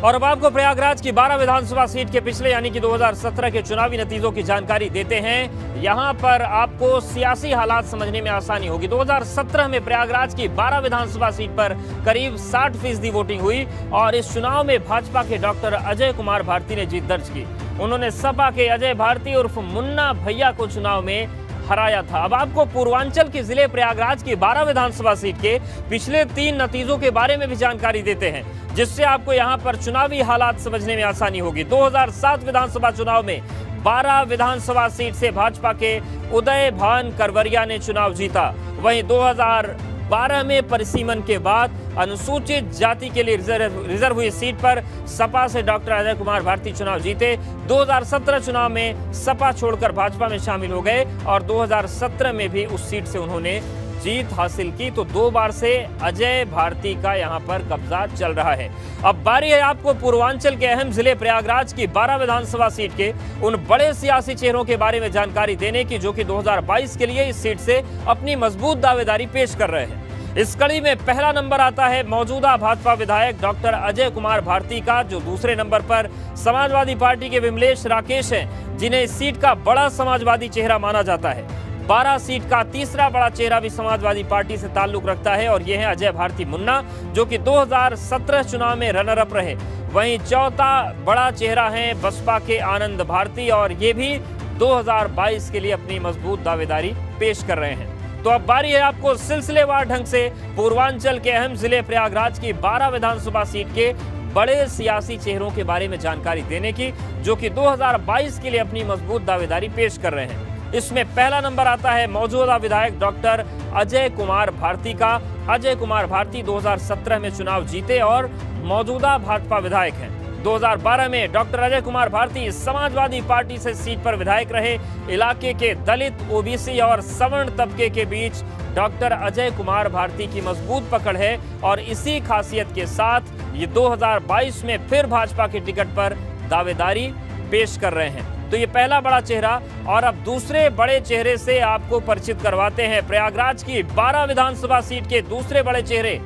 और अब आपको प्रयागराज की 12 विधानसभा सीट के पिछले यानी कि 2017 के चुनावी नतीजों की जानकारी देते हैं। यहां पर आपको सियासी हालात समझने में आसानी होगी। 2017 में प्रयागराज की 12 विधानसभा सीट पर करीब 60% वोटिंग हुई और इस चुनाव में भाजपा के डॉक्टर अजय कुमार भारती ने जीत दर्ज की। उन्होंने सपा के अजय भारती उर्फ मुन्ना भैया को चुनाव में हराया था। अब आपको पूर्वांचल के जिले प्रयागराज की 12 विधानसभा सीट के पिछले 3 नतीजों के बारे में भी जानकारी देते हैं, जिससे आपको यहां पर चुनावी हालात समझने में आसानी होगी। 2007 विधानसभा चुनाव में 12 विधानसभा सीट से भाजपा के उदय भान करवरिया ने चुनाव जीता। वहीं 2012 में परिसीमन के बाद अनुसूचित जाति के लिए रिजर्व हुई सीट पर सपा से डॉक्टर अजय कुमार भारती चुनाव जीते। 2017 चुनाव में सपा छोड़कर भाजपा में शामिल हो गए और 2017 में भी उस सीट से उन्होंने जीत हासिल की। तो 2 बार से अजय भारती का यहां पर कब्जा चल रहा है। अब बारी है आपको पूर्वांचल के अहम जिले प्रयागराज की 12 विधानसभा सीट के उन बड़े सियासी चेहरों के बारे में जानकारी देने की, जो कि 2022 के लिए इस सीट से अपनी मजबूत दावेदारी पेश कर रहे हैं। इस कड़ी में पहला नंबर आता है मौजूदा भाजपा विधायक डॉक्टर अजय कुमार भारती का, जो दूसरे नंबर पर समाजवादी पार्टी के विमलेश राकेश हैं, जिन्हें इस सीट का बड़ा समाजवादी चेहरा माना जाता है। 12 सीट का तीसरा बड़ा चेहरा भी समाजवादी पार्टी से ताल्लुक रखता है और यह है अजय भारती मुन्ना, जो कि 2017 चुनाव में रनर अप रहे। वहीं चौथा बड़ा चेहरा है बसपा के आनंद भारती और ये भी 2022 के लिए अपनी मजबूत दावेदारी पेश कर रहे हैं। तो अब बारी है आपको सिलसिलेवार ढंग से पूर्वांचल के अहम जिले प्रयागराज की 12 विधानसभा सीट के बड़े सियासी चेहरों के बारे में जानकारी देने की, जो कि 2022 के लिए अपनी मजबूत दावेदारी पेश कर रहे हैं। इसमें पहला नंबर आता है मौजूदा विधायक डॉक्टर अजय कुमार भारती का। अजय कुमार भारती 2017 में चुनाव जीते और मौजूदा भाजपा विधायक हैं। 2012 में डॉक्टर अजय कुमार भारती समाजवादी पार्टी से सीट पर विधायक रहे। इलाके के दलित, ओबीसी और सवर्ण तबके के बीच डॉक्टर अजय कुमार भारती की मजबूत पकड़ है और इसी खासियत के साथ ये 2022 में फिर भाजपा के टिकट पर दावेदारी पेश कर रहे हैं। तो ये पहला बड़ा चेहरा। और अब दूसरे बड़े चेहरे से आपको परिचित करवाते हैं। प्रयागराज की 12 विधानसभा सीट के दूसरे बड़े चेहरे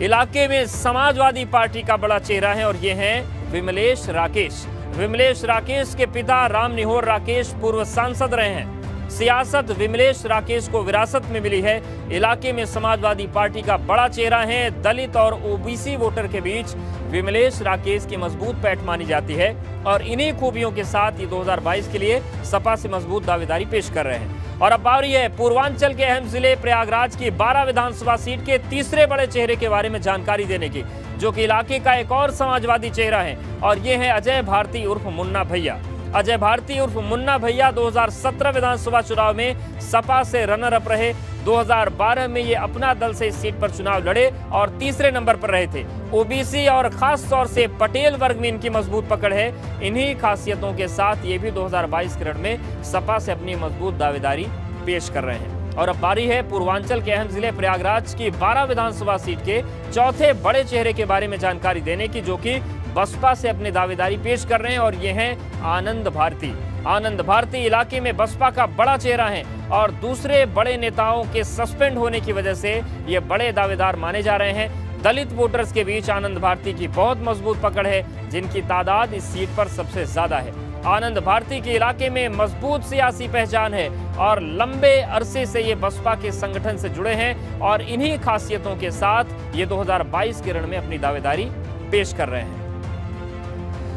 इलाके में समाजवादी पार्टी का बड़ा चेहरा है और ये हैं विमलेश राकेश। विमलेश राकेश के पिता राम निहोर राकेश पूर्व सांसद रहे हैं। सियासत विमलेश राकेश को विरासत में मिली है। इलाके में समाजवादी पार्टी का बड़ा चेहरा है। दलित और ओबीसी वोटर के बीच विमलेश राकेश की मजबूत पैठ मानी जाती है और इन्हीं खूबियों के साथ ये 2022 के लिए सपा से मजबूत दावेदारी पेश कर रहे हैं। और अब बारी है पूर्वांचल के अहम जिले प्रयागराज की 12 विधानसभा सीट के तीसरे बड़े चेहरे के बारे में जानकारी देने की, जो कि इलाके का एक और समाजवादी चेहरा है और ये है अजय भारती उर्फ मुन्ना भैया। अजय भारती उर्फ मुन्ना भैया 2017 विधानसभा चुनाव में सपा से रनर अप रहे। 2012 में ये अपना दल से इस सीट पर चुनाव लड़े और तीसरे नंबर पर रहे थे। ओबीसी और खास तौर से पटेल वर्ग में इनकी मजबूत पकड़ है। इन्हीं खासियतों के साथ ये भी 2022 के रण में सपा से अपनी मजबूत दावेदारी पेश कर रहे हैं। और अब बारी है पूर्वांचल के अहम जिले प्रयागराज की 12 विधानसभा सीट के चौथे बड़े चेहरे के बारे में जानकारी देने की, जो कि बसपा से अपनी दावेदारी पेश कर रहे हैं और ये हैं आनंद भारती। आनंद भारती इलाके में बसपा का बड़ा चेहरा है और दूसरे बड़े नेताओं के सस्पेंड होने की वजह से ये बड़े दावेदार माने जा रहे हैं। दलित वोटर्स के बीच आनंद भारती की बहुत मजबूत पकड़ है, जिनकी तादाद इस सीट पर सबसे ज्यादा है। आनंद भारती के इलाके में मजबूत सियासी पहचान है और लंबे अरसे से ये बसपा के संगठन से जुड़े हैं और इन्हीं खासियतों के साथ ये 2022 के रण में अपनी दावेदारी पेश कर रहे हैं।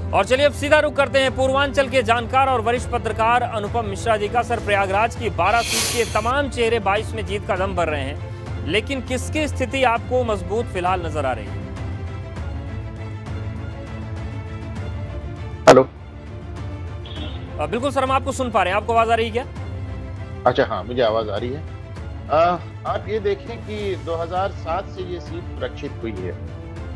और चलिए अब सीधा रुख करते हैं पूर्वांचल के जानकार और वरिष्ठ पत्रकार अनुपम मिश्रा जी का। सर, प्रयागराज की 12 सीट के तमाम चेहरे 22 में जीत का दम भर रहे हैं, लेकिन किसकी स्थिति आपको मजबूत फिलहाल नजर आ रही है? हेलो। बिल्कुल सर, हम आपको सुन पा रहे हैं। आपको आवाज आ रही है क्या? अच्छा, हाँ, मुझे आवाज आ रही है। आप ये देखें कि 2007 से ये सीट सुरक्षित हुई है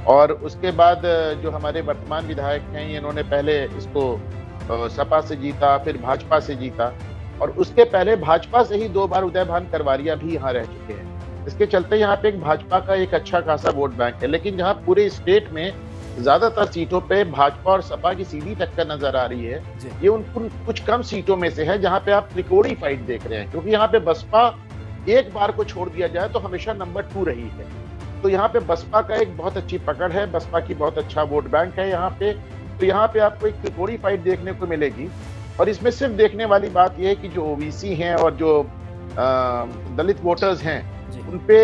और उसके बाद जो हमारे वर्तमान विधायक हैं, इन्होंने पहले इसको सपा से जीता, फिर भाजपा से जीता और उसके पहले भाजपा से ही 2 बार उदय भान करवारिया भी यहाँ रह चुके हैं। इसके चलते यहाँ पे एक भाजपा का एक अच्छा खासा वोट बैंक है। लेकिन जहाँ पूरे स्टेट में ज्यादातर सीटों पे भाजपा और सपा की सीधी टक्कर नजर आ रही है, ये उन कुछ कम सीटों में से है जहाँ पे आप त्रिकोणी फाइट देख रहे हैं, क्योंकि यहाँ पे बसपा एक बार को छोड़ दिया जाए तो हमेशा नंबर 2 रही है। तो यहाँ पे बसपा का एक बहुत अच्छी पकड़ है, बसपा की बहुत अच्छा वोट बैंक है यहाँ पे। तो यहाँ पे आपको एक त्रिकोणीय फाइट देखने को मिलेगी। और इसमें सिर्फ देखने वाली बात यह है कि जो ओबीसी हैं और जो दलित वोटर्स हैं, उन पे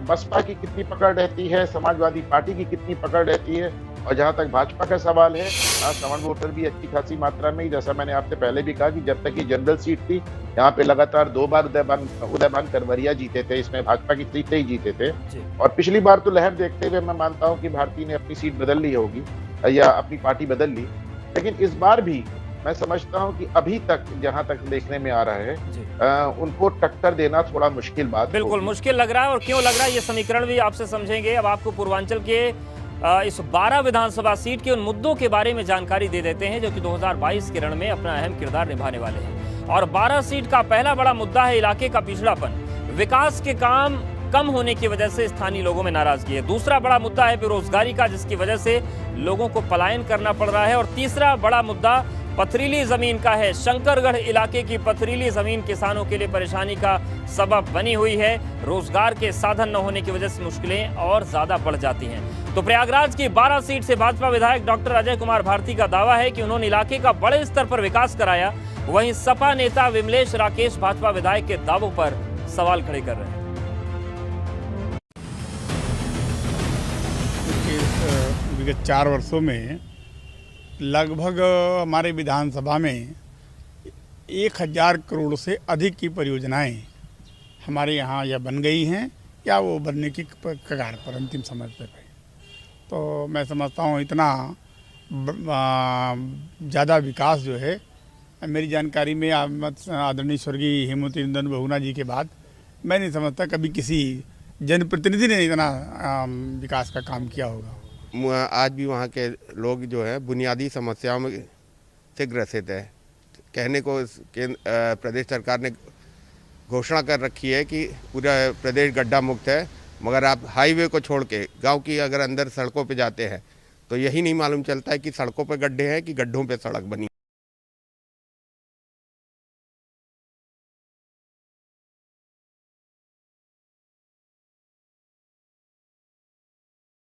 बसपा की कितनी पकड़ रहती है, समाजवादी पार्टी की कितनी पकड़ रहती है। और जहां तक भाजपा का सवाल है, सवर्ण वोटर भी अच्छी खासी मात्रा में, जैसा मैंने आपसे पहले भी कहा कि जब तक ये जनरल सीट थी, यहाँ पे लगातार 2 बार उदयभान करवरिया जीते थे, इसमें भाजपा की सीट ही जीते थे। और पिछली बार तो लहर देखते हुए मैं मानता हूँ कि भारती ने अपनी सीट बदल ली होगी या अपनी पार्टी बदल ली, लेकिन इस बार भी मैं समझता हूं कि अभी तक जहां तक देखने में आ रहा है, उनको टक्कर देना थोड़ा मुश्किल बात, बिल्कुल मुश्किल लग रहा है। और क्यों लग रहा है ये समीकरण भी आपसे समझेंगे। अब आपको पूर्वांचल के इस 12 विधानसभा सीट के उन मुद्दों के बारे में जानकारी दे देते हैं जो कि 2022 के रण में अपना अहम किरदार निभाने वाले हैं। और 12 सीट का पहला बड़ा मुद्दा है इलाके का पिछड़ापन। विकास के काम कम होने की वजह से स्थानीय लोगों में नाराजगी है। दूसरा बड़ा मुद्दा है बेरोजगारी का, जिसकी वजह से लोगों को पलायन करना पड़ रहा है। और तीसरा बड़ा मुद्दा पथरीली जमीन का है। शंकरगढ़ इलाके की पथरीली जमीन किसानों के लिए परेशानी का सबब बनी हुई है। रोजगार के साधन न होने की वजह से मुश्किलें और ज्यादा बढ़ जाती हैं। तो प्रयागराज की 12 सीट से भाजपा विधायक डॉक्टर अजय कुमार भारती का दावा है कि उन्होंने इलाके का बड़े स्तर पर विकास कराया। वहीं सपा नेता विमलेश राकेश भाजपा विधायक के दावों पर सवाल खड़े कर रहे हैं। विगत 4 वर्षों में लगभग हमारे विधानसभा में 1000 करोड़ से अधिक की परियोजनाएं हमारे यहाँ या बन गई हैं या वो बनने की कगार पर, अंतिम समय पे। तो मैं समझता हूँ इतना ज़्यादा विकास जो है, मेरी जानकारी में आदरणीय स्वर्गीय हेमवती नंदन बहुगुणा जी के बाद मैं नहीं समझता कभी किसी जनप्रतिनिधि ने इतना विकास का काम किया होगा। आज भी वहाँ के लोग जो है बुनियादी समस्याओं में से ग्रसित है। कहने को प्रदेश सरकार ने घोषणा कर रखी है कि पूरा प्रदेश गड्ढा मुक्त है, मगर आप हाईवे को छोड़ के गांव की अगर अंदर सड़कों पे जाते हैं तो यही नहीं मालूम चलता है कि सड़कों पे गड्ढे हैं कि गड्ढों पे सड़क बनी।